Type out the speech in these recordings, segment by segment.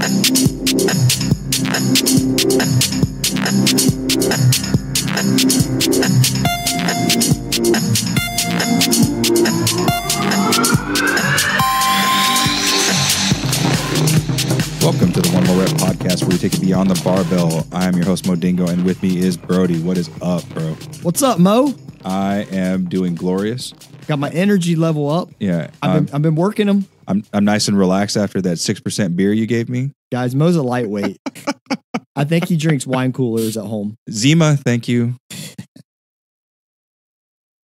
Welcome to the One More Rep podcast, where we take it beyond the barbell. I am your host, Mo Dingo, and with me is Brody. What is up, bro? What's up, Mo? I am doing glorious. Got my energy level up. Yeah, I've been working them. I'm nice and relaxed after that 6% beer you gave me. Guys, Mo's a lightweight. I think he drinks wine coolers at home. Zima, thank you.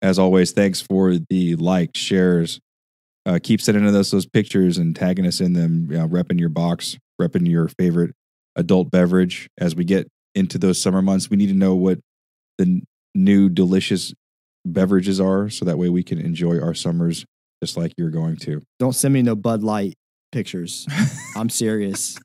As always, thanks for the likes, shares. Keep sending us those pictures and tagging us in them. Repping your box, repping your favorite adult beverage. As we get into those summer months, we need to know what the new delicious beverages are, so that way we can enjoy our summers just like you're going to. Don't send me no Bud Light pictures. I'm serious.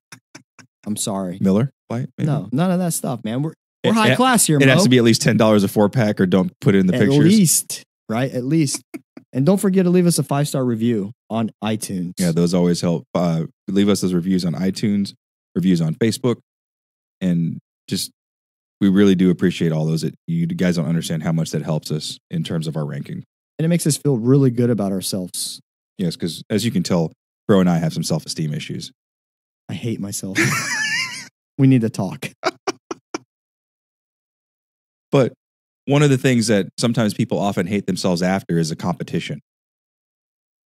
I'm sorry. Miller Light? Maybe? No, none of that stuff, man. We're high class here, It Mo. has to be at least $10 a 4-pack, or don't put it in the pictures. At least, right? At least. And don't forget to leave us a 5-star review on iTunes. Yeah, those always help. Leave us those reviews on iTunes, reviews on Facebook, and just, we really do appreciate all those. You guys don't understand how much that helps us in terms of our ranking. And it makes us feel really good about ourselves. Yes, because as you can tell, Bro and I have some self-esteem issues. I hate myself. We need to talk. But one of the things that sometimes people often hate themselves after is a competition.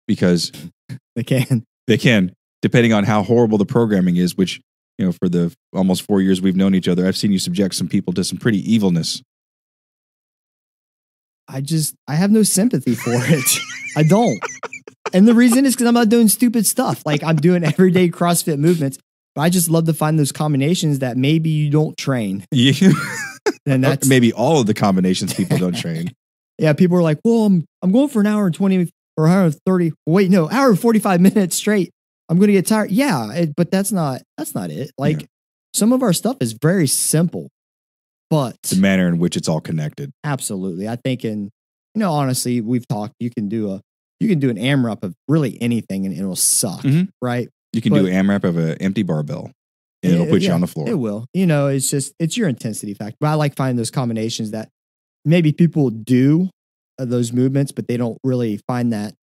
Because They can. they can, depending on how horrible the programming is, which, for the almost 4 years we've known each other, I've seen you subject some people to some pretty evilness. I have no sympathy for it. I don't. And the reason is because I'm not doing stupid stuff. Like, I'm doing everyday CrossFit movements, but I just love to find those combinations that maybe you don't train. Yeah. And that's maybe all of the combinations people don't train. Yeah, people are like, well, I'm going for an hour and 20 or an hour and 30. Wait, no, hour and 45 minutes straight. I'm going to get tired. Yeah, but that's not it. Like, some of our stuff is very simple, but The manner in which it's all connected. absolutely. I think honestly, we've talked, you can do an AMRAP of really anything and it'll suck, Mhm. right? You can do an AMRAP of an empty barbell, and it'll put you on the floor. It will. It's your intensity factor. But I like finding those combinations that maybe people do those movements, but they don't really find that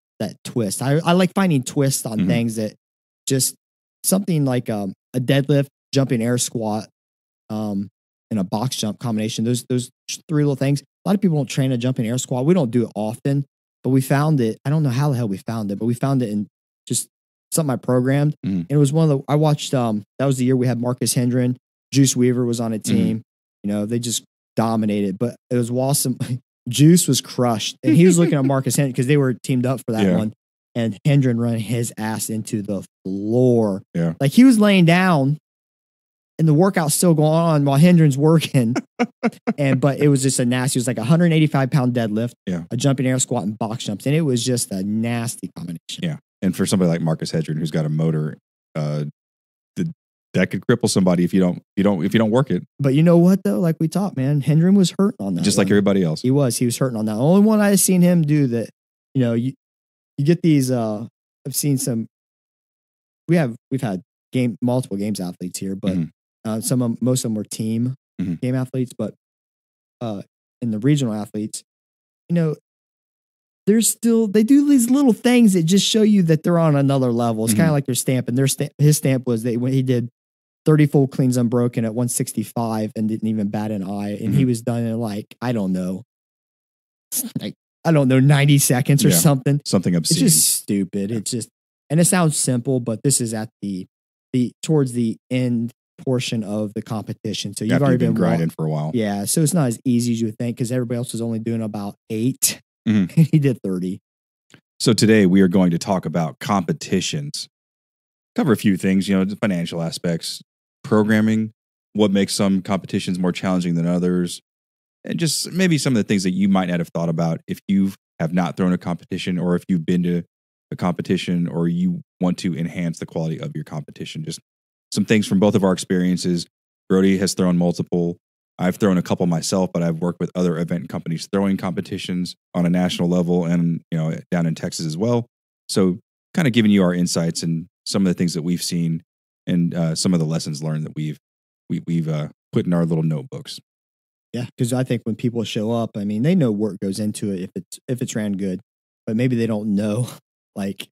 twist. I like finding twists on things that just something like a deadlift, jumping air squat, and a box jump combination. Those three little things. A lot of people don't train a jumping air squat. We don't do it often, but we found it. I don't know how the hell we found it, but we found it in just something I programmed. And it was I watched, that was the year we had Marcus Hendren, Juice Weaver was on a team. They just dominated, but it was awesome. Juice was crushed, and he was looking at Marcus Hendren because they were teamed up for that one. And Hendren running his ass into the floor. Yeah. Like, he was laying down and the workout's still going on while Hendren's working. But it was just a nasty, it was like a 185-pound deadlift, a jumping air squat, and box jumps. And it was just a nasty combination. Yeah. And for somebody like Marcus Hedren, who's got a motor, that could cripple somebody if you don't work it. But you know what though? Like we talked, man, Hendren was hurt on that. Just like everybody else. He was hurting on that. The only one I've seen him do that, you get these, I've seen some, we've had multiple games athletes here, but most of them were team game athletes, but in the regional athletes, they do these little things that just show you that they're on another level. It's kind of like their stamp, and his stamp was when he did 30 full cleans unbroken at 165 and didn't even bat an eye, and he was done in I don't know, 90 seconds or something. Something obscene. It's just stupid. It's just, and it sounds simple, but this is at the towards the end portion of the competition. So you've already been grinding for a while. Yeah. So it's not as easy as you would think, because everybody else was only doing about 8. And he did 30. So today we are going to talk about competitions. Cover a few things, the financial aspects, programming, what makes some competitions more challenging than others, and just maybe some of the things that you might not have thought about if you have not thrown a competition, or if you've been to a competition, or you want to enhance the quality of your competition. Just some things from both of our experiences. Brody has thrown multiple. I've thrown a couple myself, but I've worked with other event companies throwing competitions on a national level, and down in Texas as well. So kind of giving you our insights and some of the things that we've seen and some of the lessons learned that we've put in our little notebooks. Yeah, because I think when people show up, I mean, they know work goes into it if it's ran good, but maybe they don't know like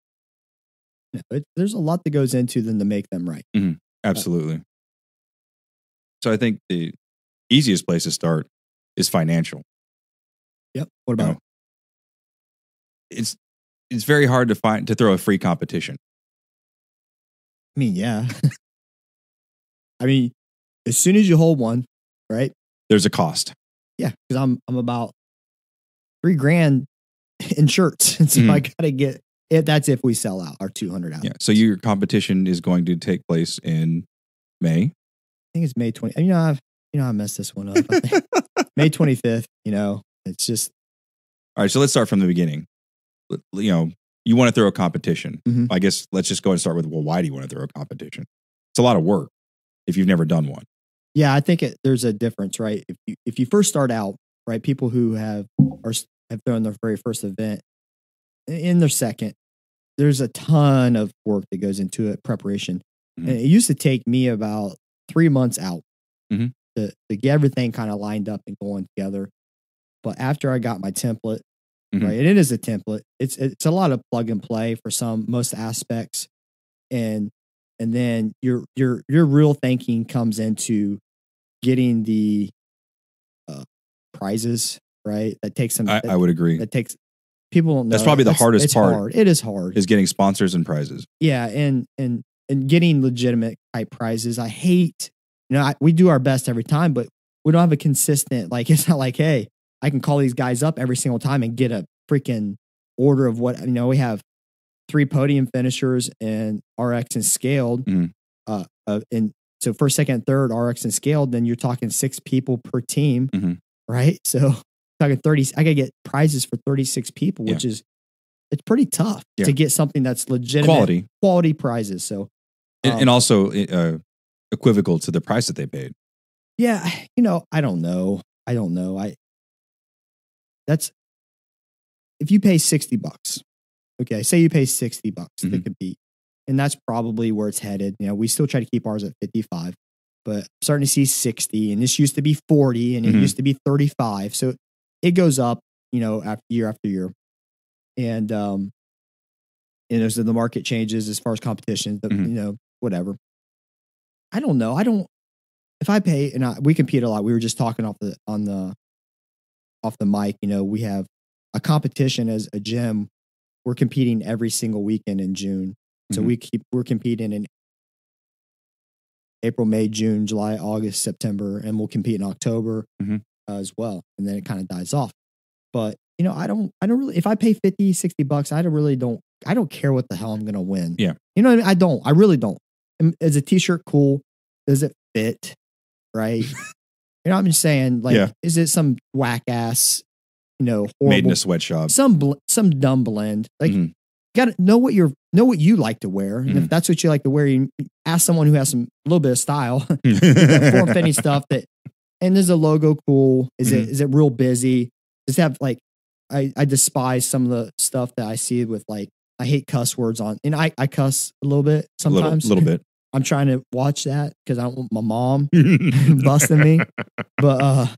there's a lot that goes into them to make them right. Mm-hmm. Absolutely. So I think the easiest place to start is financial. Yep. What about it? It's very hard to throw a free competition. I mean, yeah. I mean, as soon as you hold one, right? There's a cost. Yeah, because I'm about $3,000 in shirts, and so I gotta get it. That's if we sell out our 200 out. Yeah. So your competition is going to take place in May. I think it's May 20. I messed this one up. I think May 25th. It's just all right. So let's start from the beginning. You want to throw a competition. Mm-hmm. I guess let's just go and start with, well, why do you want to throw a competition? It's a lot of work if you've never done one. Yeah, I think there's a difference, right? If you first start out, right, people who have thrown their very first event in their second, there's a ton of work that goes into it, preparation. Mm-hmm. And it used to take me about 3 months out to get everything kind of lined up and going together. But after I got my template, right, and it is a template. It's a lot of plug and play for most aspects, and then your real thinking comes into getting the prizes, right? That takes some. I would agree. That takes people don't know. That's probably the hardest part. Hard. It is hard. Is getting sponsors and prizes. Yeah, and getting legitimate type prizes. I hate. We do our best every time, but we don't have a consistent. Like it's not like, hey, I can call these guys up every single time and get a freaking order of what we have 3 podium finishers and RX and scaled. And so first, second, third RX and scaled, then you're talking 6 people per team, right? So talking 30, I gotta get prizes for 36 people, which is it's pretty tough to get something that's legitimate quality prizes. So and also equivocal to the price that they paid. Yeah, I don't know. That's if you pay $60, okay, say you pay $60 to compete, and that's probably where it's headed. We still try to keep ours at 55, but I'm starting to see 60, and this used to be 40, and it used to be 35. So it goes up, after year, and as the market changes as far as competition, whatever. I don't know. If I pay, and we compete a lot. We were just talking off the mic. We have a competition as a gym. We're competing every single weekend in June. So we're competing in April, May, June, July, August, September, and we'll compete in October as well. And then it kind of dies off. But I don't really. If I pay $50, $60, I don't care what the hell I'm going to win. Yeah, what I mean. I really don't. Is a t-shirt cool? Does it fit? Right. I'm just saying, like, is it some whack ass, horrible, made in a sweatshop, some dumb blend? Like, you gotta know what you like to wear, and if that's what you like to wear, you ask someone who has a little bit of style, form-fitting stuff. And is the logo cool? Is it real busy? Does it have like? I despise some of the stuff that I see with like. I hate cuss words on, and I cuss a little bit sometimes, a little bit. I'm trying to watch that because I don't want my mom busting me. But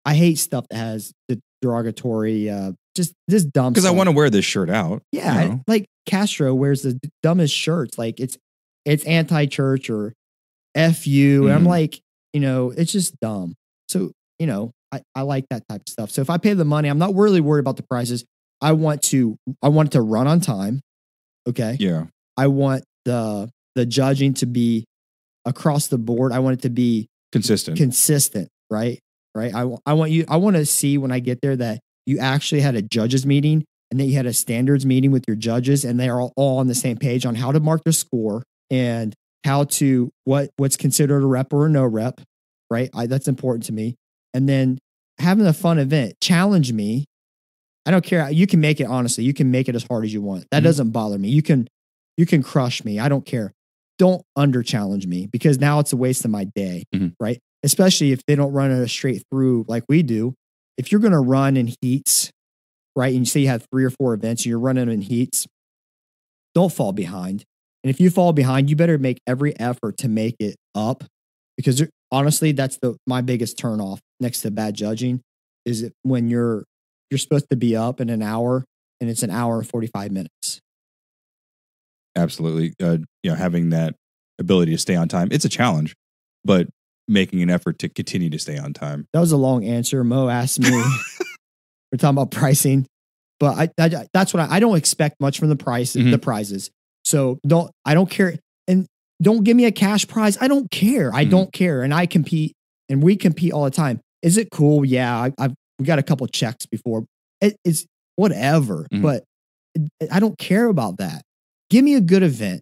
I hate stuff that has the derogatory, just this dumb. Because I want to wear this shirt out. Yeah, like Castro wears the dumbest shirts. Like it's anti-church or FU, and I'm like, it's just dumb. So I like that type of stuff. So if I pay the money, I'm not really worried about the prices. I want it to run on time. Okay. Yeah. I want the judging to be across the board. I want it to be consistent, right? I want to see when I get there that you actually had a judges meeting and that you had a standards meeting with your judges, and they are all on the same page on how to mark their score and how to, what's considered a rep or a no rep, right? That's important to me. And then having a fun event, challenge me. I don't care. You can make it, honestly, you can make it as hard as you want. That doesn't bother me. You can crush me. I don't care. Don't under challenge me, because now it's a waste of my day, right? Especially if they don't run it straight through like we do. If you're going to run in heats, right? And you say you have 3 or 4 events and you're running in heats, don't fall behind. And if you fall behind, you better make every effort to make it up, because honestly, that's my biggest turnoff next to bad judging is when you're supposed to be up in an hour and it's an hour and 45 minutes. Absolutely. Having that ability to stay on time, it's a challenge, but making an effort to continue to stay on time. That was a long answer. Mo asked me, we're talking about pricing, but that's what I don't expect much from the prizes. So I don't care. And don't give me a cash prize. I don't care. I don't care. And I compete, and we compete all the time. Is it cool? Yeah. We got a couple checks before. It's whatever, but I don't care about that. Give me a good event.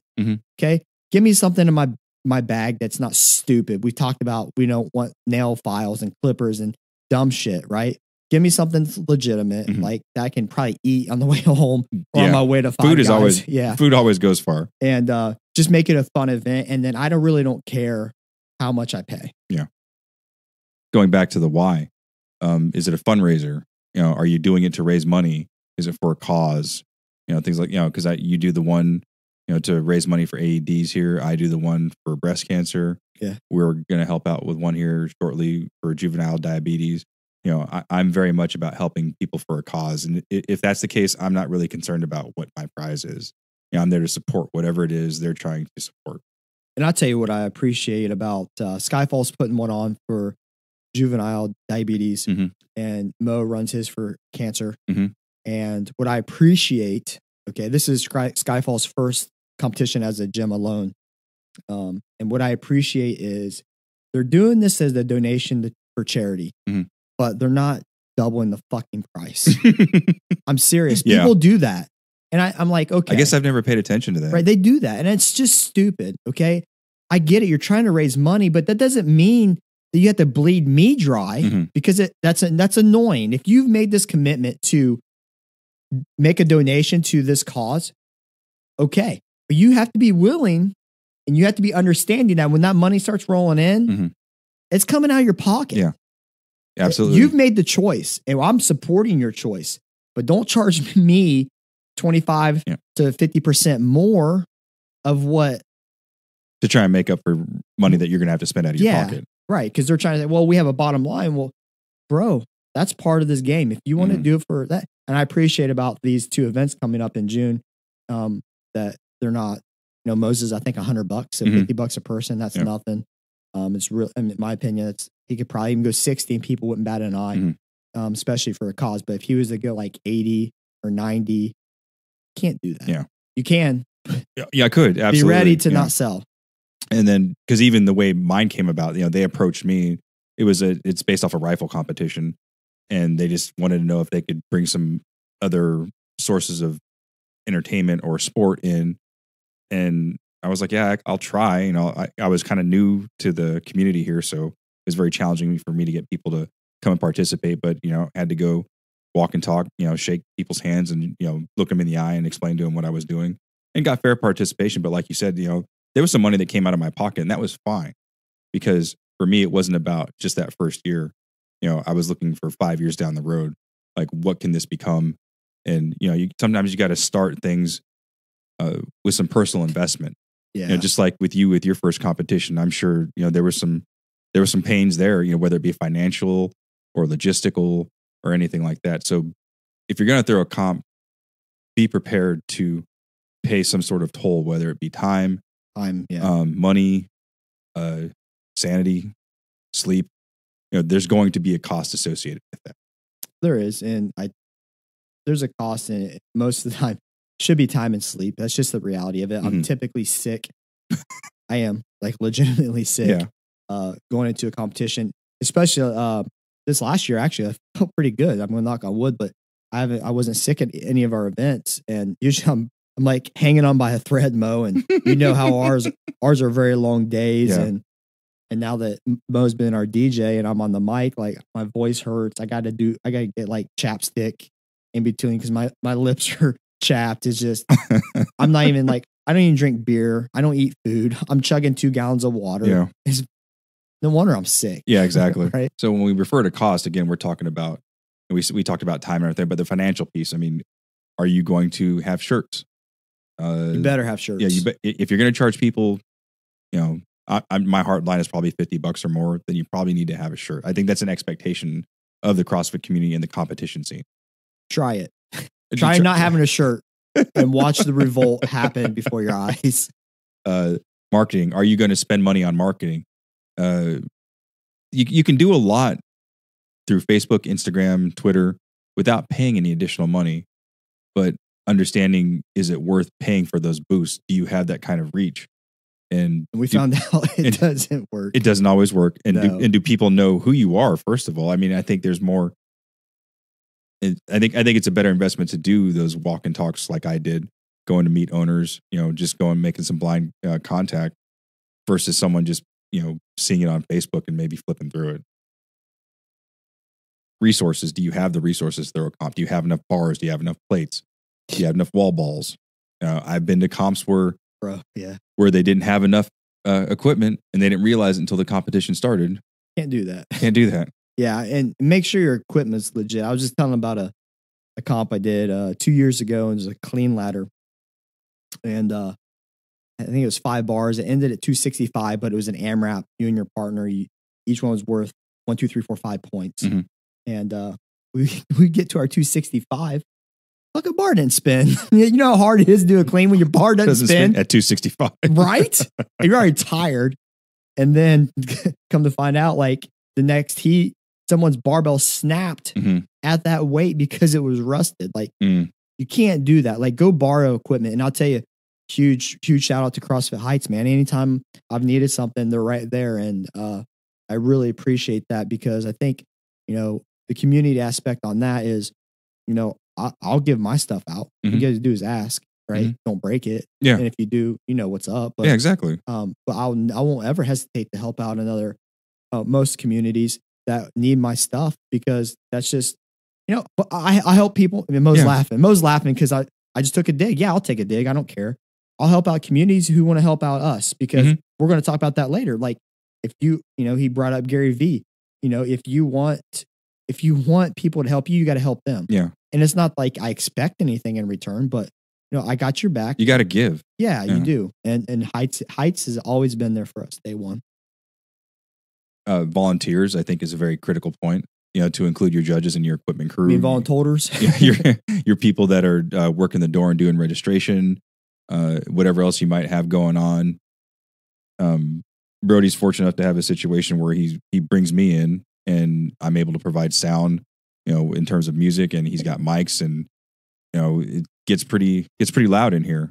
Okay. Give me something in my bag that's not stupid. We talked about, we don't want nail files and clippers and dumb shit, right? Give me something legitimate, like that I can probably eat on the way home or on my way to Five Guys. Food always goes far. And just make it a fun event. And then I don't care how much I pay. Yeah. Going back to the why, is it a fundraiser? Are you doing it to raise money? Is it for a cause? Things like, because you do the one, to raise money for AEDs here. I do the one for breast cancer. Yeah. We're going to help out with one here shortly for juvenile diabetes. I'm very much about helping people for a cause. And if that's the case, I'm not really concerned about what my prize is. I'm there to support whatever it is they're trying to support. And I'll tell you what I appreciate about Skyfall's putting one on for juvenile diabetes, and Mo runs his for cancer. And what I appreciate, this is Skyfall's first competition as a gym alone. And what I appreciate is they're doing this as a donation for charity, but they're not doubling the fucking price. I'm serious. People do that. And I'm like, okay. I guess I've never paid attention to that. Right. They do that. And it's just stupid. Okay. I get it. You're trying to raise money, but that doesn't mean that you have to bleed me dry, because that's annoying. If you've made this commitment to make a donation to this cause, okay. But you have to be willing, and you have to be understanding that when that money starts rolling in, it's coming out of your pocket. Yeah. Absolutely. You've made the choice, and I'm supporting your choice, but don't charge me 25 to 50% more of what to try and make up for money that you're going to have to spend out of your pocket. Right. Because they're trying to say, well, we have a bottom line. Well, bro, that's part of this game. If you want to do it for that. And I appreciate about these two events coming up in June, that they're not, Moses, I think $100, so $50 a person. That's nothing. It's real. In my opinion, he could probably even go 60 and people wouldn't bat an eye, especially for a cause. But if he was to go like 80 or 90, can't do that. Yeah. You can. Yeah, I could. Absolutely. Be ready to not sell. And then, because even the way mine came about, they approached me. It's based off a rifle competition, and they just wanted to know if they could bring some other sources of entertainment or sport in. And I was like, yeah, I'll try. I was kind of new to the community here, so it was very challenging for me to get people to come and participate. But had to go walk and talk, shake people's hands, and look them in the eye and explain to them what I was doing, and got fair participation. But like you said, there was some money that came out of my pocket, and that was fine, because for me, it wasn't about just that first year. I was looking for 5 years down the road. Like, what can this become? And, sometimes you got to start things with some personal investment. Yeah. Just like with you, with your first competition, I'm sure, there were some pains there, whether it be financial or logistical or anything like that. So if you're going to throw a comp, be prepared to pay some sort of toll, whether it be time, money, sanity, sleep. There's going to be a cost associated with that. There is, and there's a cost in it. Most of the time, should be time and sleep. That's just the reality of it. I'm typically sick. I am legitimately sick. Going into a competition, especially this last year. Actually, I felt pretty good. I'm going to knock on wood, but I wasn't sick at any of our events, and usually I'm like hanging on by a thread, Mo, and how ours are very long days. And now that Mo's been our DJ and I'm on the mic, like my voice hurts. I got to get like chapstick in between, because my lips are chapped. It's just, I'm not even I don't even drink beer. I don't eat food. I'm chugging 2 gallons of water. Yeah. It's, no wonder I'm sick. Yeah, exactly. Right. So when we refer to cost, again, we're talking about, we talked about time and everything, but the financial piece, are you going to have shirts? You better have shirts. Yeah, if you're going to charge people, my hard line is probably $50 or more, then you probably need to have a shirt. I think that's an expectation of the CrossFit community and the competition scene. Try it. Try not having a shirt and watch the revolt happen before your eyes. Marketing. Are you going to spend money on marketing? You can do a lot through Facebook, Instagram, Twitter without paying any additional money, but understanding, is it worth paying for those boosts? Do you have that kind of reach? And we found out it doesn't work. It doesn't always work. And No. do people know who you are? First of all, I mean, I think there's more. I think it's a better investment to do those walk and talks like I did, going to meet owners, just going making some blind contact versus someone just seeing it on Facebook and maybe flipping through it. Resources. Do you have the resources to throw a comp? Do you have enough bars? Do you have enough plates? Do you have enough wall balls? I've been to comps where they didn't have enough equipment and they didn't realize it until the competition started. Can't do that. Can't do that. Yeah, and make sure your equipment's legit. I was just telling about a comp I did 2 years ago, and it was a clean ladder. And I think it was 5 bars. It ended at 265, but it was an AMRAP. You and your partner, each one was worth 1, 2, 3, 4, 5 points. Mm-hmm. And we get to our 265. Look, a bar didn't spin. You know how hard it is to do a clean when your bar doesn't spin at 265, right? You're already tired, and then come to find out, like the next heat, someone's barbell snapped at that weight because it was rusted. Like you can't do that. Like, go borrow equipment. And I'll tell you, huge shout out to CrossFit Heights, man. Anytime I've needed something, they're right there. And I really appreciate that, because I think, the community aspect on that is, I'll give my stuff out. All you guys do is ask, right? Don't break it. Yeah. And if you do, what's up. But, yeah, exactly. But I won't ever hesitate to help out another, most communities that need my stuff, because that's just, but I help people. I mean, Mo's laughing because I just took a dig. Yeah, I'll take a dig. I don't care. I'll help out communities who want to help out us, because we're going to talk about that later. Like, if he brought up Gary V, if you want people to help you, you got to help them. Yeah. And it's not like I expect anything in return, but I got your back. You got to give. Yeah, you do. And Heights has always been there for us, day one. Volunteers, I think, is a very critical point. To include your judges and your equipment crew. You mean volunteers? your people that are working the door and doing registration, whatever else you might have going on. Brody's fortunate enough to have a situation where he brings me in and I'm able to provide sound, in terms of music, and he's got mics, and it gets pretty loud in here.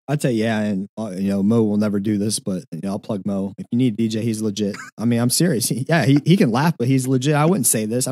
I'd say, yeah. And Mo will never do this, but I'll plug Mo. If you need a DJ, he's legit. I mean, I'm serious. He can laugh, but he's legit. I wouldn't say this.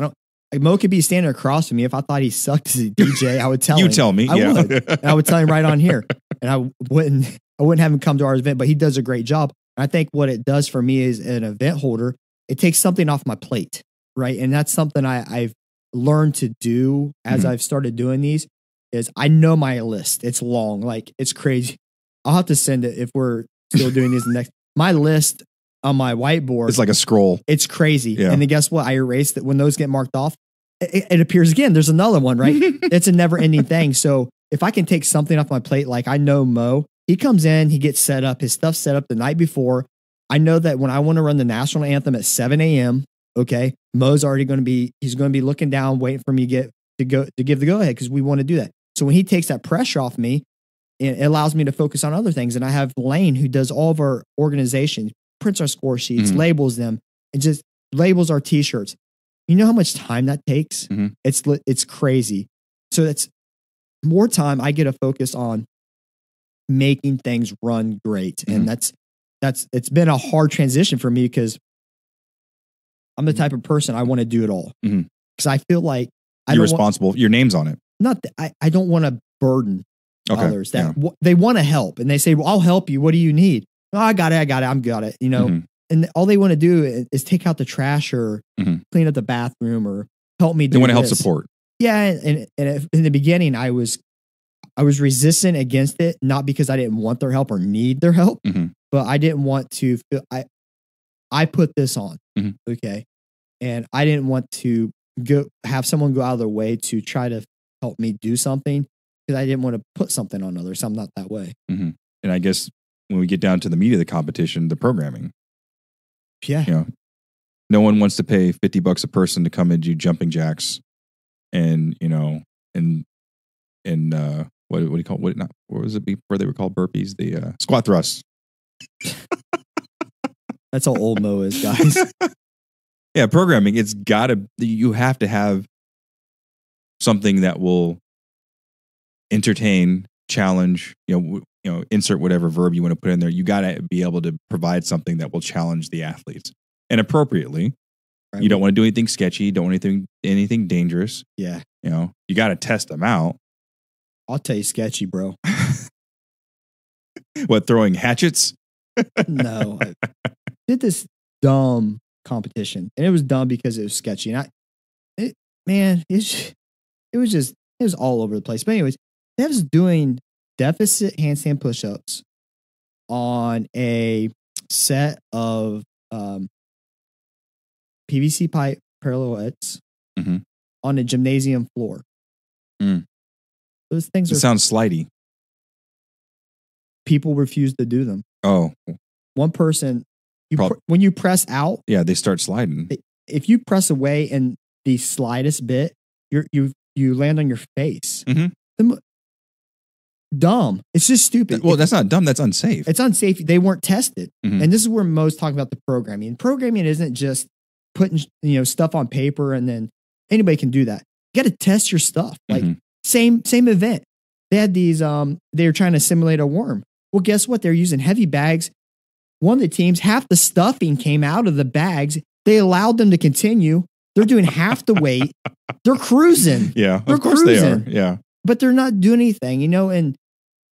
Mo could be standing across from me. If I thought he sucked as a DJ, I would tell him. You tell me. I would. And I would tell him right on here. And I wouldn't have him come to our event, but he does a great job. And I think what it does for me as an event holder, it takes something off my plate, right? And that's something I've learned to do as I've started doing these, is I know my list. It's long. Like, it's crazy. I'll have to send it if we're still doing these next. My list on my whiteboard. It's like a scroll. It's crazy. Yeah. And then guess what? I erased it. When those get marked off, it appears again. There's another one, right? It's a never ending thing. So if I can take something off my plate, like I know Mo, he comes in, he gets set up, his stuff's set up the night before. I know that when I want to run the national anthem at 7 a.m., okay, Mo's already he's going to be looking down, waiting for me to give the go ahead, because we want to do that. So when he takes that pressure off me, it allows me to focus on other things. And I have Lane, who does all of our organization, prints our score sheets, labels them, and just labels our t-shirts. You know how much time that takes? It's crazy. So that's more time I get to focus on making things run great. And it's been a hard transition for me, I'm the type of person, I want to do it all. Because I feel like you're responsible. Your name's on it. Not that I don't want to burden others that they want to help, and they say, well, I'll help you. What do you need? Oh, I got it. I'm got it. And all they want to do is take out the trash or clean up the bathroom or help me do They want to help this. support. Yeah. And in the beginning, I was resistant against it, not because I didn't want their help or need their help, but I didn't want to feel, I put this on. Okay. And I didn't want to have someone go out of their way to try to help me do something, because I didn't want to put something on others. I'm not that way. Mm-hmm. And I guess when we get down to the meat of the competition, the programming, Yeah. No one wants to pay $50 a person to come and do jumping jacks and, what do you call what was it before they were called burpees? The squat thrusts. That's how old Mo is, guys. Yeah, programming, you have to have something that will entertain, challenge, insert whatever verb you want to put in there. You got to be able to provide something that will challenge the athletes and appropriately. Right. You don't want to do anything sketchy. Don't want anything dangerous. Yeah. You got to test them out. I'll tell you sketchy, bro. What, throwing hatchets? No. I did this dumb competition, and it was dumb because it was sketchy. And it was all over the place. But anyways, I was doing deficit handstand push-ups on a set of PVC pipe parallettes on a gymnasium floor. Mm. Those things sounds slidey. People refuse to do them. Oh. One person, when you press out. Yeah, they start sliding. If you press away in the slightest bit, you land on your face. Mm-hmm. Dumb. It's just stupid. Well, that's not dumb. That's unsafe. It's unsafe. They weren't tested. Mm-hmm. And this is where Mo's talking about the programming. Programming isn't just putting stuff on paper and then anybody can do that. You got to test your stuff. Like same event. They had these, they were trying to simulate a worm. Well, guess what? They're using heavy bags. One of the teams, half the stuffing came out of the bags. They allowed them to continue. They're doing half the weight. They're cruising. Yeah, they're of course cruising. they are. Yeah. But they're not doing anything, and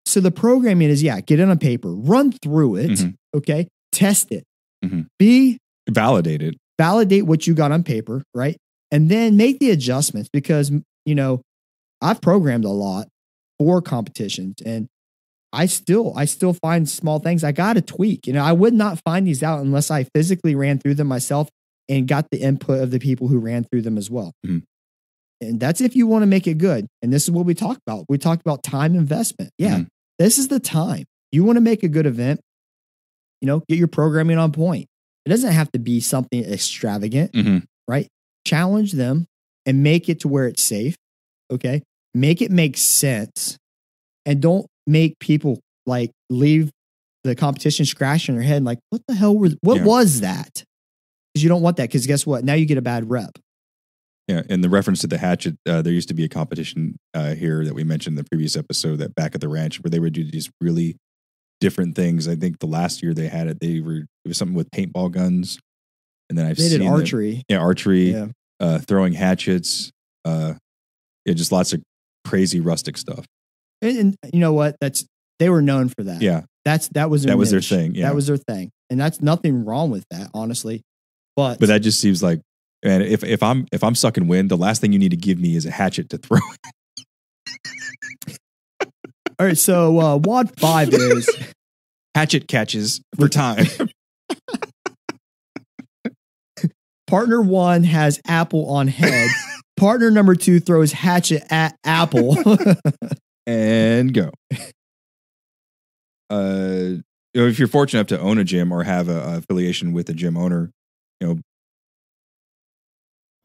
so the programming is, get it on paper, run through it. Okay. Test it. Validate what you got on paper. Right. And then make the adjustments because, I've programmed a lot for competitions and I still find small things I got to tweak. I would not find these out unless I physically ran through them myself and got the input of the people who ran through them as well. And that's if you want to make it good. And this is what we talk about. We talked about time investment. Yeah. This is the time. You want to make a good event, get your programming on point. It doesn't have to be something extravagant, right? Challenge them and make it to where it's safe. Okay. Make it make sense and don't make people like leave the competition scratching their head like, what the hell was that? Because you don't want that. Because guess what? Now you get a bad rep. Yeah. And the reference to the hatchet, there used to be a competition here that we mentioned in the previous episode, that back at the ranch, where they would do these really different things. I think the last year they had it, it was something with paintball guns. And then they did archery. Archery, throwing hatchets, just lots of crazy rustic stuff. And you know what? They were known for that. Yeah. That was their thing. Yeah. That was their thing. And that's nothing wrong with that, honestly. But that just seems like, man, if I'm sucking wind, the last thing you need to give me is a hatchet to throw. All right. So WOD 5 is hatchet catches for time. Partner 1 has apple on head. Partner number 2 throws hatchet at apple. And go. If you're fortunate enough to own a gym or have a affiliation with a gym owner,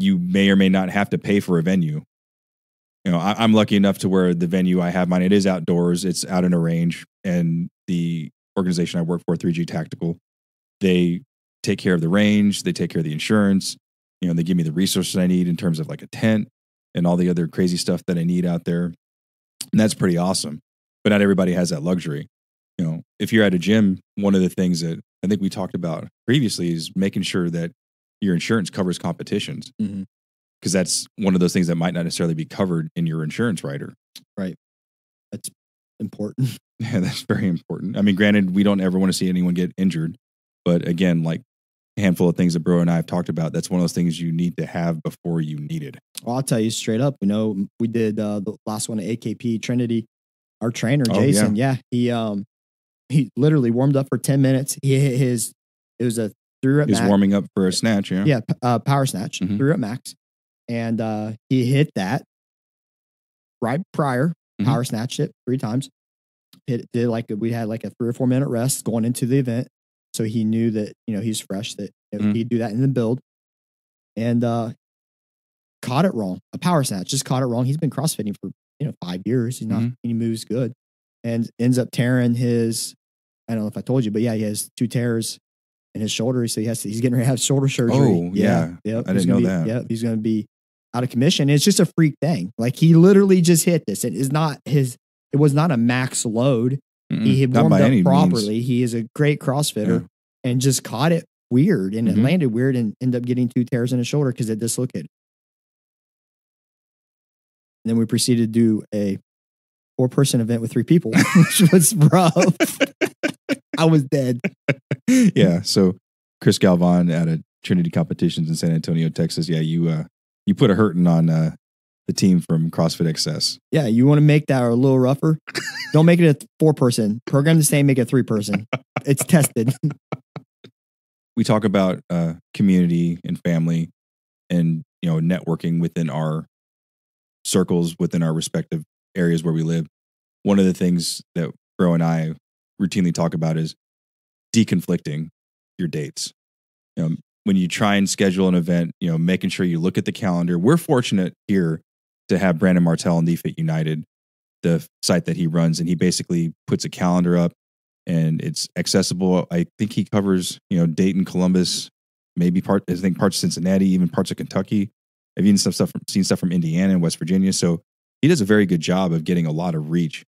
you may or may not have to pay for a venue. I'm lucky enough to where the venue I have mine, it is outdoors, it's out in a range, and the organization I work for, 3G Tactical, they take care of the range, they take care of the insurance, they give me the resources I need in terms of like a tent and all the other crazy stuff that I need out there. And that's pretty awesome. But not everybody has that luxury. If you're at a gym, one of the things that I think we talked about previously is making sure that your insurance covers competitions. Because that's one of those things that might not necessarily be covered in your insurance rider. Right. That's important. Yeah, that's very important. I mean, granted, we don't ever want to see anyone get injured. But again, like a handful of things that Bro and I have talked about, that's one of those things you need to have before you need it. Well, I'll tell you straight up, we did the last one at AKP Trinity. Our trainer, Jason, he literally warmed up for 10 minutes. It was a 3-rep max. He's warming up for a snatch, yeah. Yeah, power snatch, 3-rep max. And he hit that right prior. power snatched it 3 times. We had like a 3 or 4 minute rest going into the event. So he knew that, he's fresh, that he'd do that in the build. And caught it wrong. A power snatch, just caught it wrong. He's been CrossFitting for, 5 years. He moves good and ends up tearing his, I don't know if I told you, but yeah, he has 2 tears in his shoulder. So he's getting ready to have shoulder surgery. Oh, yeah. Yep. I didn't know that. Yeah. He's going to be out of commission. It's just a freak thing. Like he literally just hit this. It was not a max load. He had warmed up properly. Means. He is a great CrossFitter and just caught it weird and it landed weird and ended up getting 2 tears in his shoulder because it dislocated. And then we proceeded to do a 4-person event with 3 people, which was rough. I was dead. Yeah. So Chris Galvan out of Trinity Competitions in San Antonio, Texas. Yeah, you put a hurting on the team from CrossFit XS. Yeah, you want to make that a little rougher? Don't make it a 4-person. Program the same, make it a 3-person. It's tested. We talk about community and family and networking within our circles, within our respective areas where we live. One of the things that Bro and I routinely talk about is deconflicting your dates. When you try and schedule an event, making sure you look at the calendar. We're fortunate here to have Brandon Martell on TheFit United, the site that he runs, and he basically puts a calendar up and it's accessible. I think he covers, Dayton, Columbus, maybe parts of Cincinnati, even parts of Kentucky. I've even seen stuff from Indiana and West Virginia. So he does a very good job of getting a lot of reach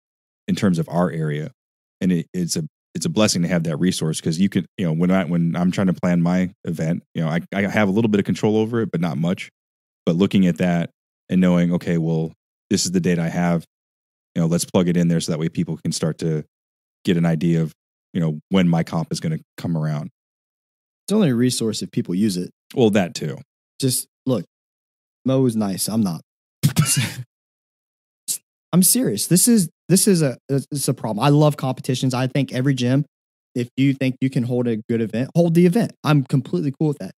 in terms of our area. And it's a blessing to have that resource because you can, when I'm trying to plan my event, I have a little bit of control over it, but not much. But looking at that and knowing, okay, well, this is the date I have, let's plug it in there so that way people can start to get an idea of, when my comp is going to come around. It's only a resource if people use it. Well, that too. Just look, Mo is nice. I'm not. I'm serious. This is a problem. I love competitions. I think every gym, if you think you can hold a good event, hold the event. I'm completely cool with that.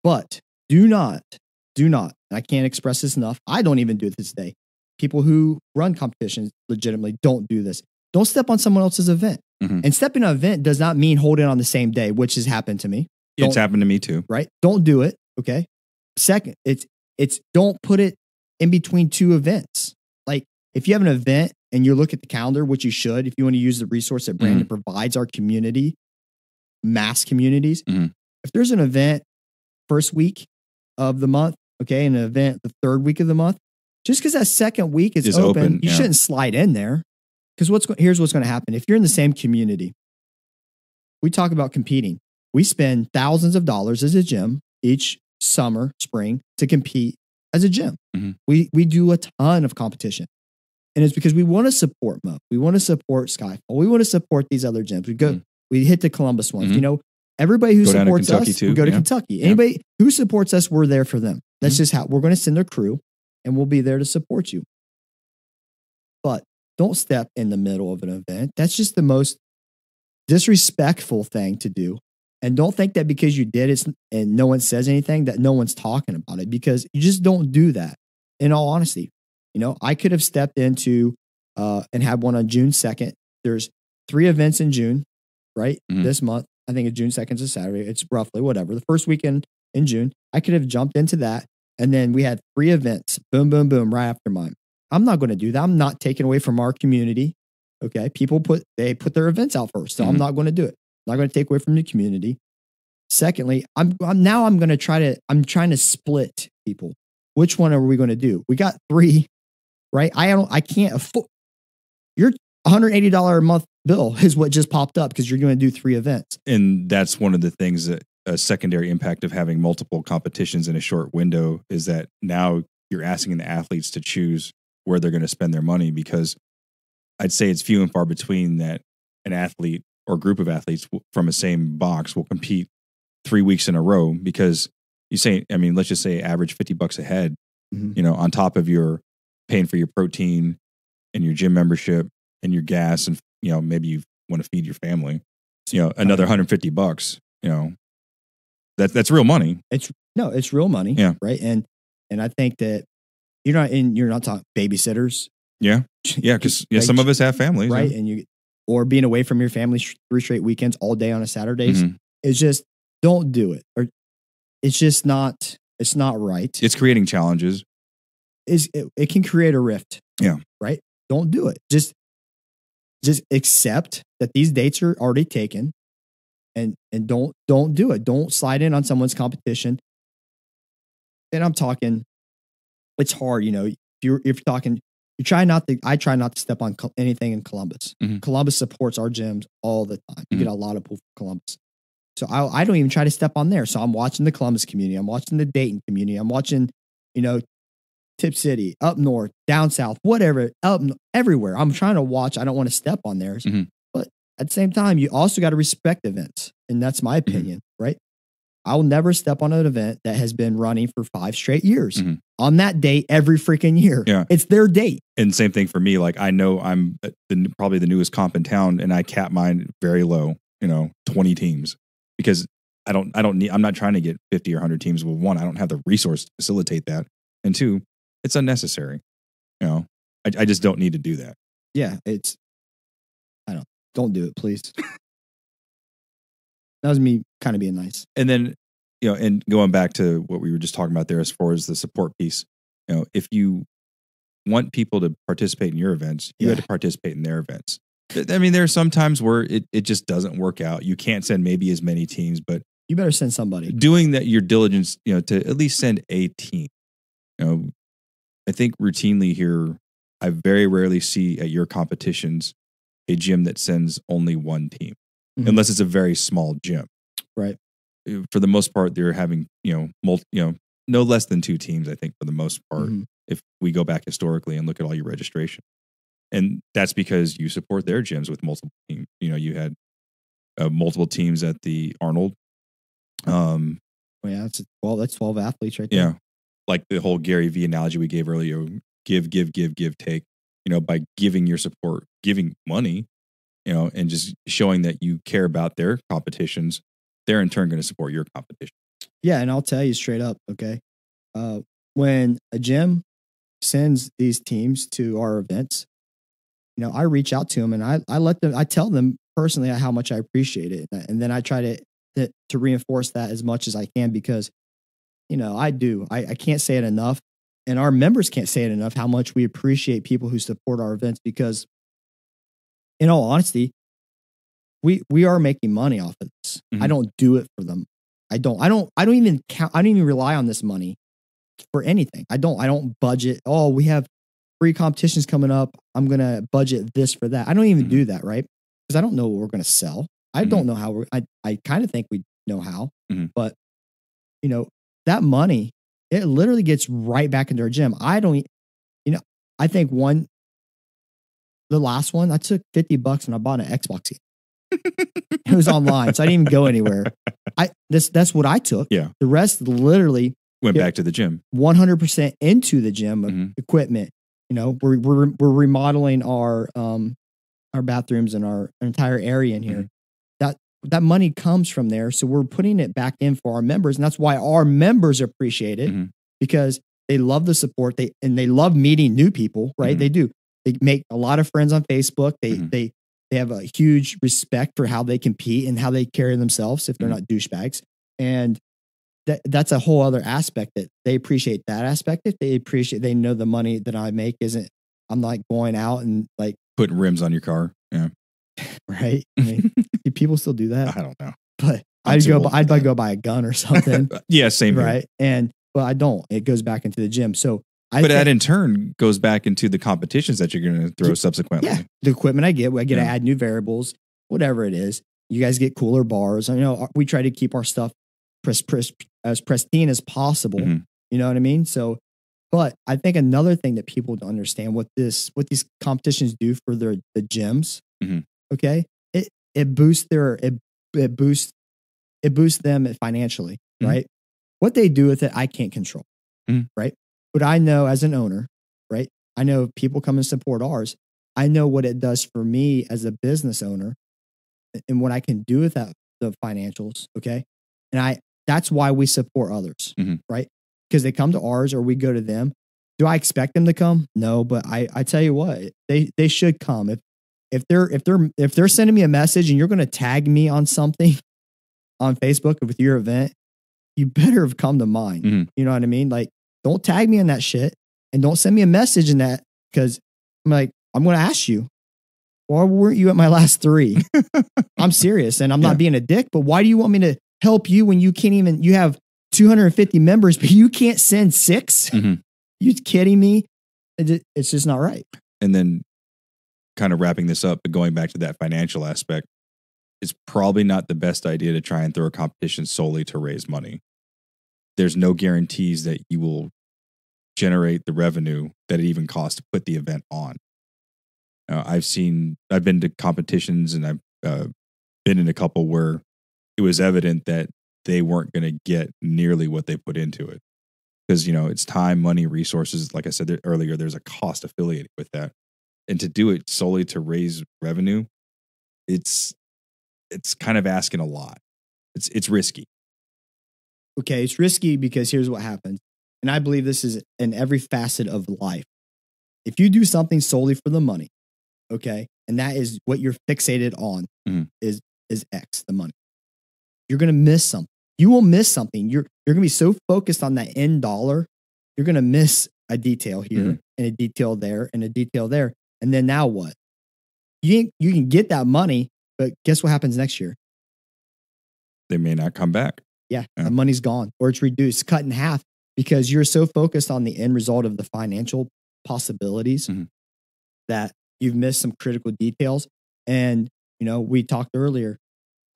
But do not, I can't express this enough. I don't even do this today. People who run competitions legitimately don't do this. Don't step on someone else's event. And stepping on an event does not mean hold it on the same day, which has happened to me. It's happened to me too. Right? Don't do it. Okay. Second, it's don't put it in between 2 events. Like if you have an event and you look at the calendar, which you should, if you want to use the resource that Brandon provides our community, mass communities. If there's an event first week of the month, okay, and an event the 3rd week of the month, just because that 2nd week is open, you shouldn't slide in there. Because here's what's going to happen. If you're in the same community, we talk about competing. We spend thousands of dollars as a gym each summer, spring to compete as a gym. We do a ton of competition. And it's because we want to support Mo. We want to support Skyfall. We want to support these other gyms. We hit the Columbus ones. Everybody who supports us, we go to Kentucky. Anybody who supports us, we're there for them. That's just how we're going to send their crew and we'll be there to support you. But don't step in the middle of an event. That's just the most disrespectful thing to do. And don't think that because you did it and no one says anything that no one's talking about it, because you just don't do that. In all honesty, I could have stepped into and had one on June 2nd. There's 3 events in June, right? This month. I think June 2nd is a Saturday. It's roughly whatever. The first weekend in June, I could have jumped into that. And then we had 3 events, boom, boom, boom, right after mine. I'm not going to do that. I'm not taking away from our community. Okay. People put their events out first. So I'm not going to do it. I'm not going to take away from the community. Secondly, I'm trying to split people. Which one are we going to do? We got 3, right? I can't afford your $180 a month bill is what just popped up because you're going to do 3 events. And that's one of the things that a secondary impact of having multiple competitions in a short window is that now you're asking the athletes to choose where they're going to spend their money, because I'd say it's few and far between that an athlete or group of athletes from a same box will compete 3 weeks in a row, because let's just say average $50 a head, on top of your paying for your protein and your gym membership and your gas. And, maybe you want to feed your family, another $150, that's real money. It's real money. Yeah. Right. And I think that you're not talking babysitters. Yeah. Yeah. Because some of us have families. right? Yeah. And or being away from your family 3 straight weekends all day on a Saturdays. Mhm. It's just, don't do it. Or it's just not, it's not right. It's creating challenges. It can create a rift. Yeah. Right. Don't do it. Just accept that these dates are already taken, and don't do it. Don't slide in on someone's competition. And I'm talking, it's hard, if you're talking, I try not to step on anything in Columbus. Mhm. Columbus supports our gyms all the time. You Mhm. get a lot of pull from Columbus. So I don't even try to step on there. So I'm watching the Columbus community. I'm watching the Dayton community. I'm watching, Tip City, up north, down south, whatever, everywhere. I'm trying to watch. I don't want to step on theirs. Mhm. But at the same time, you also got to respect events. And that's my opinion, right? I will never step on an event that has been running for 5 straight years Mhm. on that date every freaking year. Yeah. It's their date. And same thing for me. Like, I know I'm probably the newest comp in town, and I cap mine very low, 20 teams, because I'm not trying to get 50 or 100 teams. Well, one, I don't have the resource to facilitate that. And two, it's unnecessary. I just don't need to do that. Yeah. Don't do it, please. That was me kind of being nice. And then, and going back to what we were just talking about there, as far as the support piece, if you want people to participate in your events, you have to participate in their events. I mean, there are some times where it just doesn't work out. You can't send maybe as many teams, but you better send somebody. Doing that, your diligence, to at least send a team. I think routinely here, I very rarely see at your competitions a gym that sends only one team, unless it's a very small gym. Right. For the most part, they're having, no less than 2 teams, I think, for the most part, if we go back historically and look at all your registration. And that's because you support their gyms with multiple teams. You had multiple teams at the Arnold. That's 12 athletes right there. Yeah. Like the whole Gary V analogy we gave earlier, give, take, by giving your support, giving money, and just showing that you care about their competitions, they're in turn going to support your competition. Yeah. And I'll tell you straight up, okay, when a gym sends these teams to our events, I reach out to them and I tell them personally how much I appreciate it. And then I try to reinforce that as much as I can, because, I can't say it enough, and our members can't say it enough, how much we appreciate people who support our events, because in all honesty, we are making money off of this. I don't do it for them. I don't even rely on this money for anything. I don't budget. Oh, we have free competitions coming up, I'm going to budget this for that. I don't even do that, right? Because I don't know what we're going to sell. I don't know how I kind of think we know how, but that money, it literally gets right back into our gym. I think the last one, I took $50 and I bought an Xbox game. It was online, so I didn't even go anywhere. That's what I took. Yeah. The rest literally went back to the gym. 100% into the gym equipment. We're remodeling our bathrooms and our entire area in here. That money comes from there, so we're putting it back in for our members, and that's why our members appreciate it, because they love the support. They love meeting new people, right? They do. They make a lot of friends on Facebook. They have a huge respect for how they compete and how they carry themselves if they're not douchebags, and that's a whole other aspect that they appreciate. That aspect, if they know the money that I make isn't, I'm like going out and like putting rims on your car. Yeah. Right. I mean, do people still do that? I don't know. But I'd go buy a gun or something. Yeah. Same here. Right. But I don't, it goes back into the gym. So that in turn goes back into the competitions that you're going to throw subsequently. Yeah. The equipment I get to add new variables, whatever it is. You guys get cooler bars. We try to keep our stuff as pristine as possible. You know what I mean? So, but I think another thing that people don't understand what these competitions do for the gyms. Okay. It boosts them financially, right? What they do with it, I can't control. Right. But I know as an owner, right? I know if people come and support ours, I know what it does for me as a business owner and what I can do with the financials. Okay. And that's why we support others, right? Because they come to ours or we go to them. Do I expect them to come? No, but I tell you what, they should come. If they're sending me a message and you're going to tag me on something on Facebook with your event, you better have come to mine. Mm-hmm. You know what I mean? Like, don't tag me in that shit and don't send me a message in that, because I'm like, I'm going to ask you, why weren't you at my last 3? I'm serious, and I'm not being a dick, but why do you want me to help you when you can't even, you have 250 members, but you can't send 6? Mm-hmm. You kidding me? It's just not right. And then kind of wrapping this up, but going back to that financial aspect, it's probably not the best idea to try and throw a competition solely to raise money. There's no guarantees that you will generate the revenue that it even costs to put the event on. I've been to competitions, and I've been in a couple where it was evident that they weren't going to get nearly what they put into it. Because, it's time, money, resources. Like I said earlier, there's a cost affiliated with that. And to do it solely to raise revenue, it's kind of asking a lot. It's risky. Okay, it's risky because here's what happens. And I believe this is in every facet of life. If you do something solely for the money, okay, and that is what you're fixated on, is X, the money, you're going to miss something. You will miss something. You're going to be so focused on that end dollar, you're going to miss a detail here and a detail there and a detail there. And then now what? You can get that money, but guess what happens next year? They may not come back. Yeah, the money's gone, or it's reduced, cut in half, because you're so focused on the end result of the financial possibilities that you've missed some critical details. And, we talked earlier,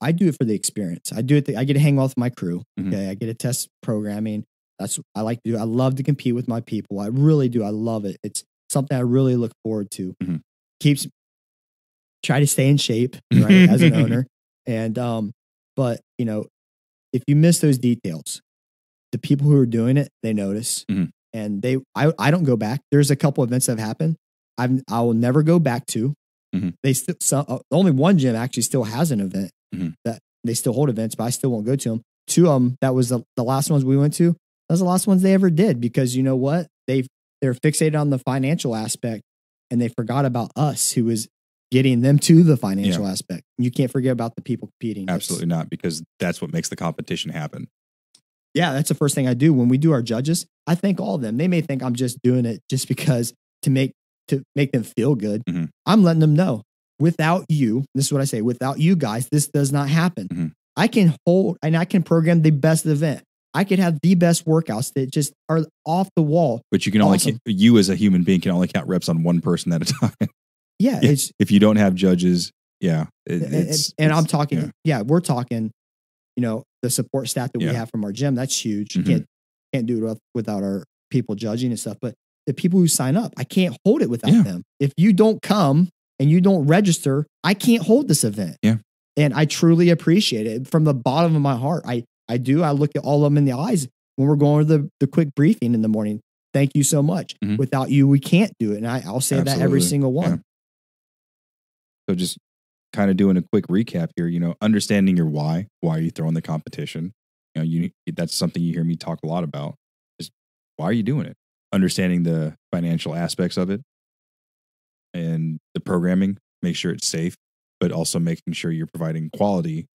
I do it for the experience. I do it. I get to hang out with my crew. Okay. I get to test programming. That's what I like to do. I love to compete with my people. I really do. I love it. It's something I really look forward to. Try to stay in shape, right, as an owner. And, but if you miss those details, the people who are doing it, they notice, and I don't go back. There's a couple events that have happened. I will never go back to. They only one gym actually still has an event that they still hold events, but I still won't go to them. 2 of them, that was the last ones we went to. Those are the last ones they ever did, because you know what? They're fixated on the financial aspect, and they forgot about us, who is getting them to the financial aspect. You can't forget about the people competing. Absolutely not, because that's what makes the competition happen. Yeah, that's the first thing I do when we do our judges. I thank all of them. They may think I'm just doing it just because to make them feel good. I'm letting them know, without you, this is what I say, without you guys, this does not happen. I can hold and I can program the best event. I could have the best workouts that just are off the wall. But you can only, you as a human being can only count reps on one person at a time. Yeah. If you don't have judges, I'm talking, we're talking, the support staff that we have from our gym. That's huge. You can't do it without our people judging and stuff. But the people who sign up, I can't hold it without them. If you don't come and you don't register, I can't hold this event. Yeah. And I truly appreciate it from the bottom of my heart. I do. I look at all of them in the eyes when we're going to the quick briefing in the morning. Thank you so much. Without you, we can't do it. And I'll say that every single one. Yeah. So just kind of doing a quick recap here, understanding your why are you throwing the competition? That's something you hear me talk a lot about, is why are you doing it? Understanding the financial aspects of it and the programming, make sure it's safe, but also making sure you're providing quality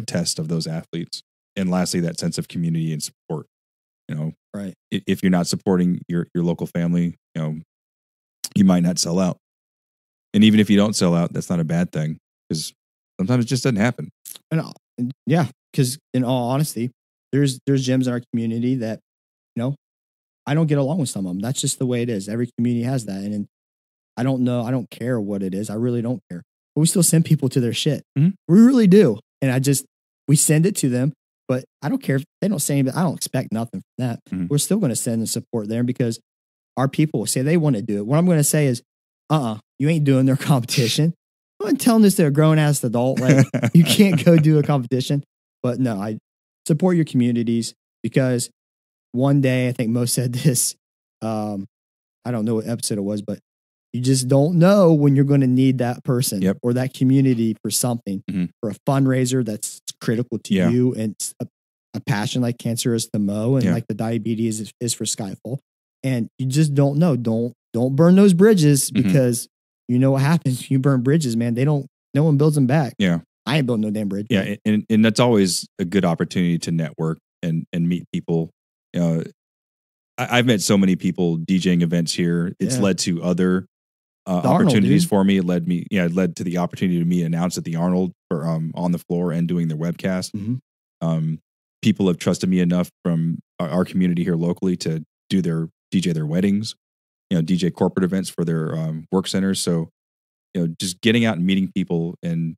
test of those athletes. And lastly, that sense of community and support. Right. If you're not supporting your local family, you might not sell out. And even if you don't sell out, that's not a bad thing, because sometimes it just doesn't happen. Yeah, because in all honesty, there's gyms in our community that, I don't get along with some of them. That's just the way it is. Every community has that. And I don't know. I don't care what it is. I really don't care. But we still send people to their shit. We really do. And we send it to them, but I don't care if they don't say anything. I don't expect nothing from that. We're still going to send and support them, because our people say they want to do it. What I'm going to say is, you ain't doing their competition. I'm telling this to a grown ass adult, like, you can't go do a competition. But no, I support your communities, because one day, I think Mo said this, I don't know what episode it was, but you just don't know when you're going to need that person or that community for something, for a fundraiser that's critical to you. And it's a passion like cancer is to Mo, and like the diabetes is for Skyfall. and you just don't know. Don't burn those bridges, because you know what happens. You burn bridges, man. No one builds them back. Yeah. I ain't building no damn bridge. Yeah. And that's always a good opportunity to network and meet people. You know, I've met so many people DJing events here. It's led to other opportunities for me. It led to the opportunity to meet announced at the Arnold for on the floor and doing their webcast. People have trusted me enough from our community here locally to DJ their weddings, DJ corporate events for their work centers. So, just getting out and meeting people and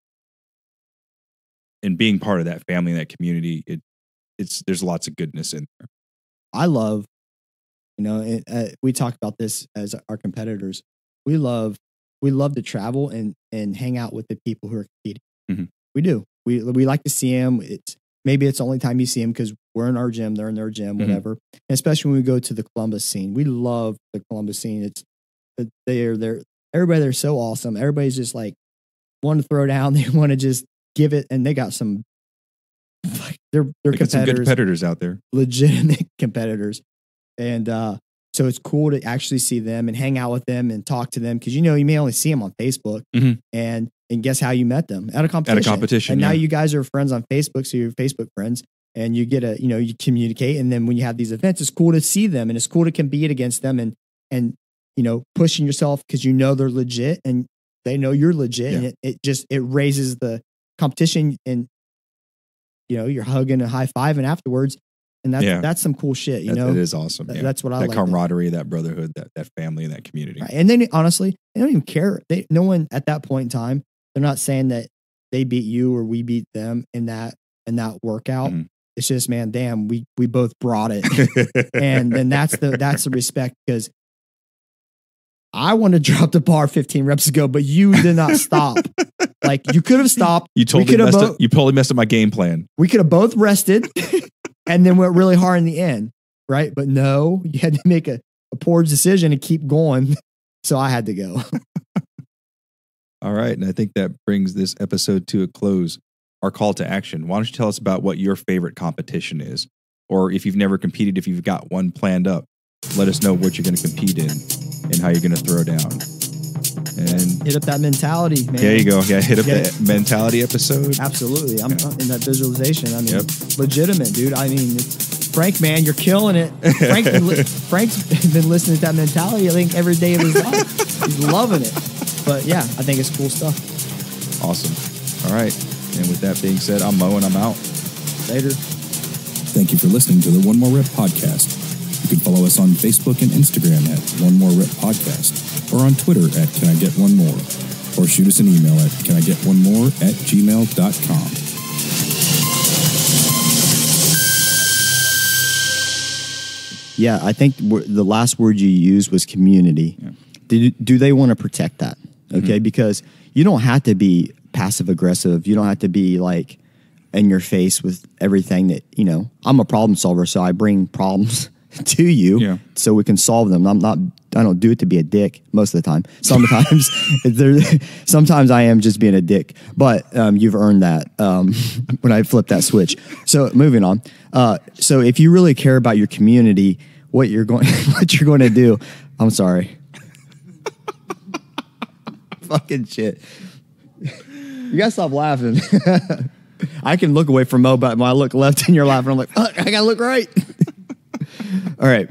being part of that family and that community, there's lots of goodness in there. I love, we talk about this as our competitors. We love to travel and hang out with the people who are competing. We do. We like to see them. Maybe it's the only time you see them because we're in our gym, they're in their gym, whatever. And especially when we go to the Columbus scene. We love the Columbus scene. Everybody there's so awesome. Everybody's just like want to throw down. They want to just give it, and they got some. They're competitors, some good competitors out there, legitimate competitors, and so it's cool to actually see them and hang out with them and talk to them, because you may only see them on Facebook, and guess how you met them at a competition. And now you guys are friends on Facebook, so you're Facebook friends, and you get you communicate, and then when you have these events, it's cool to see them, and it's cool to compete against them, and pushing yourself because they're legit and they know you're legit, and it raises the competition, and you're hugging and high fiving afterwards, and that's some cool shit. It is awesome. That's what I like. That camaraderie, that brotherhood, that family, and that community. Right. And then honestly, they don't even care. No one at that point in time, they're not saying that they beat you or we beat them in that workout. It's just, man, damn, we both brought it, and then that's the respect, because I want to drop the bar 15 reps ago, but you did not stop. Like, you could have stopped. You totally messed up my game plan. We could have both rested and then went really hard in the end, right? But no, you had to make a poor decision and keep going. So I had to go. All right. And I think that brings this episode to a close. Our call to action. Why don't you tell us about what your favorite competition is? Or if you've never competed, if you've got one planned up, let us know what you're going to compete in and how you're going to throw down. And hit up that mentality, man. There you go. Yeah, hit up that mentality episode. Absolutely. I'm in that visualization. I mean, legitimate, dude. I mean, Frank, man, you're killing it. Frank's been listening to that mentality, I think, every day of his life. He's loving it. But yeah, I think it's cool stuff. Awesome. All right. And with that being said, I'm Mo and I'm out. Later. Thank you for listening to the One More Rep podcast. You can follow us on Facebook and Instagram at One More Rep Podcast, or on Twitter at Can I Get One More, or shoot us an email at canigetonmore@gmail.com. Yeah, I think the last word you used was community. Yeah. Do they want to protect that? Okay, because you don't have to be passive aggressive. You don't have to be like in your face with everything that, I'm a problem solver, so I bring problems to you so we can solve them. I don't do it to be a dick most of the time. Sometimes I am just being a dick, but you've earned that when I flip that switch. So moving on. So if you really care about your community, what you're going to do, I'm sorry. Fucking shit. You gotta stop laughing. I can look away from Mo, but when I look left and you're laughing, I'm like, I gotta look right. All right.